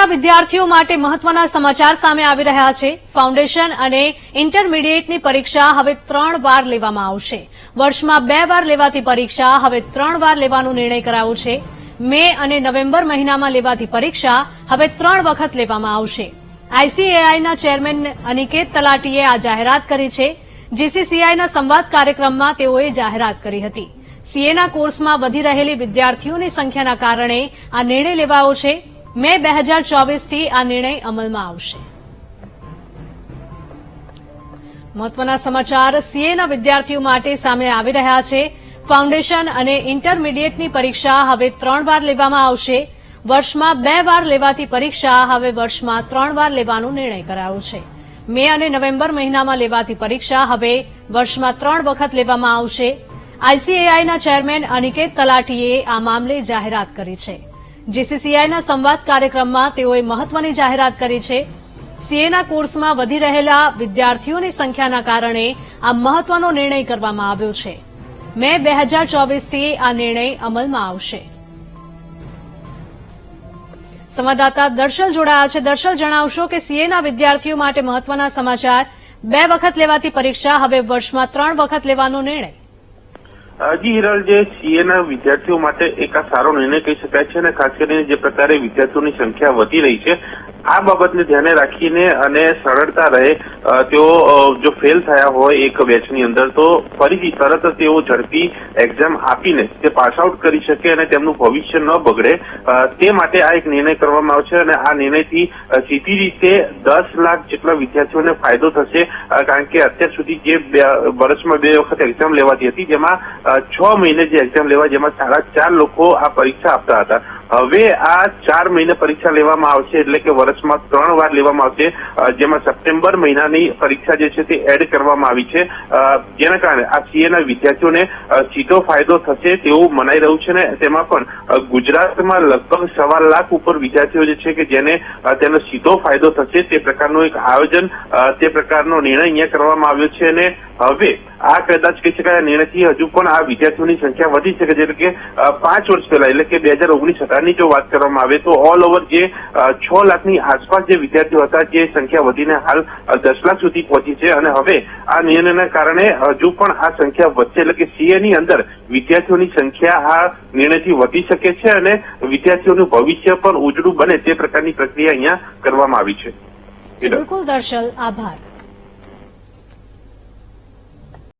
સીએના વિદ્યાર્થીઓ માટે મહત્વના સમાચાર સામે આવી રહ્યા છે। ફાઉન્ડેશન અને ઇન્ટરમીડિયેટની પરીક્ષા હવે 3 વાર લેવામાં આવશે। વર્ષમાં 2 વાર લેવાતી પરીક્ષા હવે 3 વાર લેવાનો નિર્ણય કરાયો છે। મે અને નવેમ્બર મહિનામાં લેવાતી પરીક્ષા હવે 3 વખત લેવામાં આવશે। આઈસીએઆઈના ચેરમેન અનિકેત તલાટીએ આ જાહેરાત કરી છે। જીસીસીઆઈના સંવાદ કાર્યક્રમમાં તેઓએ જાહેરાત કરી હતી। સીએના કોર્સમાં વધી રહેલી વિદ્યાર્થીઓની સંખ્યાના કારણે આ નિર્ણય લેવાયો છે। મે 2024થી આ નિર્ણય અમલમાં આવશે। મહત્વના સમાચાર સીએના વિદ્યાર્થીઓ માટે સામે આવી રહ્યા છે। ફાઉન્ડેશન અને ઇન્ટરમીડિયેટની પરીક્ષા હવે 3 વાર લેવામાં આવશે। વર્ષમાં 2 વાર લેવાતી પરીક્ષા હવે વર્ષમાં 3 વાર લેવાનો નિર્ણય કરાયો છે। મે અને નવેમ્બર મહિનામાં લેવાતી પરીક્ષા હવે વર્ષમાં 3 વખત લેવામાં આવશે। આઈસીએઆઈના ચેરમેન અનિકેત તલાટીએ આ મામલે જાહેરાત કરી છે। જીસીસીઆઈના સંવાદ કાર્યક્રમમાં તેઓએ મહત્વની જાહેરાત કરી છે। સીએના કોર્સમાં વધી રહેલા વિદ્યાર્થીઓની સંખ્યાના કારણે આ મહત્વનો નિર્ણય કરવામાં આવ્યો છે। મે 2024થી આ નિર્ણય અમલમાં આવશે। સંવાદદાતા દર્શલ જોડાયા છે। દર્શલ, જણાવશો કે સીએના વિદ્યાર્થીઓ માટે મહત્વના સમાચાર। 2 વખત લેવાતી પરીક્ષા હવે વર્ષમાં 3 વખત લેવાનો નિર્ણય। જી હિરલ, જે સીએના વિદ્યાર્થીઓ માટે એક આ સારો નિર્ણય કહી શકાય છે અને ખાસ કરીને જે પ્રકારે વિદ્યાર્થીઓની સંખ્યા વધી રહી છે આ બાબતને ધ્યાને રાખીને અને સરળતા રહે તેઓ જો ફેલ થયા હોય એક બેચની અંદર તો ફરીથી તરત તેઓ ઝડપી એક્ઝામ આપીને તે પાસ આઉટ કરી શકે અને તેમનું ભવિષ્ય ન બગડે તે માટે આ એક નિર્ણય કરવામાં આવશે અને આ નિર્ણયથી સીધી રીતે 10 લાખ જેટલા વિદ્યાર્થીઓને ફાયદો થશે। કારણ કે અત્યાર સુધી જે વર્ષમાં 2 વખત એક્ઝામ લેવાતી હતી જેમાં 6 મહિને જે એક્ઝામ લેવા જેમાં 4.5 લોકો આ પરીક્ષા આપતા હતા। હવે આ 4 મહિને પરીક્ષા લેવામાં આવશે એટલે કે વર્ષમાં 3 વાર લેવામાં આવશે જેમાં સપ્ટેમ્બર મહિનાની પરીક્ષા જે છે તે એડ કરવામાં આવી છે જેના કારણે આ સીએના વિદ્યાર્થીઓને સીધો ફાયદો થશે તેવું મનાઈ રહ્યું છે ને તેમાં પણ ગુજરાતમાં લગભગ 1.25 લાખ ઉપર વિદ્યાર્થીઓ જે છે કે જેને તેનો સીધો ફાયદો થશે તે પ્રકારનું એક આયોજન તે પ્રકારનો નિર્ણય અહીંયા કરવામાં આવ્યો છે અને હવે આ કદાચ કહી શકાય નિર્ણયથી હજુ પણ આ વિદ્યાર્થીઓની સંખ્યા વધી શકે છે। એટલે કે 5 વર્ષ પહેલા એટલે કે 2019-18ની જો વાત કરવામાં આવે તો ઓલ ઓવર જે 6 લાખની આસપાસ જે વિદ્યાર્થીઓ હતા જે સંખ્યા વધીને હાલ 10 લાખ સુધી પહોંચી છે અને હવે આ નિર્ણયના કારણે હજુ પણ આ સંખ્યા વધશે એટલે કે સીએની અંદર વિદ્યાર્થીઓની સંખ્યા આ નિર્ણયથી વધી શકે છે અને વિદ્યાર્થીઓનું ભવિષ્ય પણ ઉજળું બને તે પ્રકારની પ્રક્રિયા અહીંયા કરવામાં આવી છે। બિલકુલ દર્શલ, આભાર।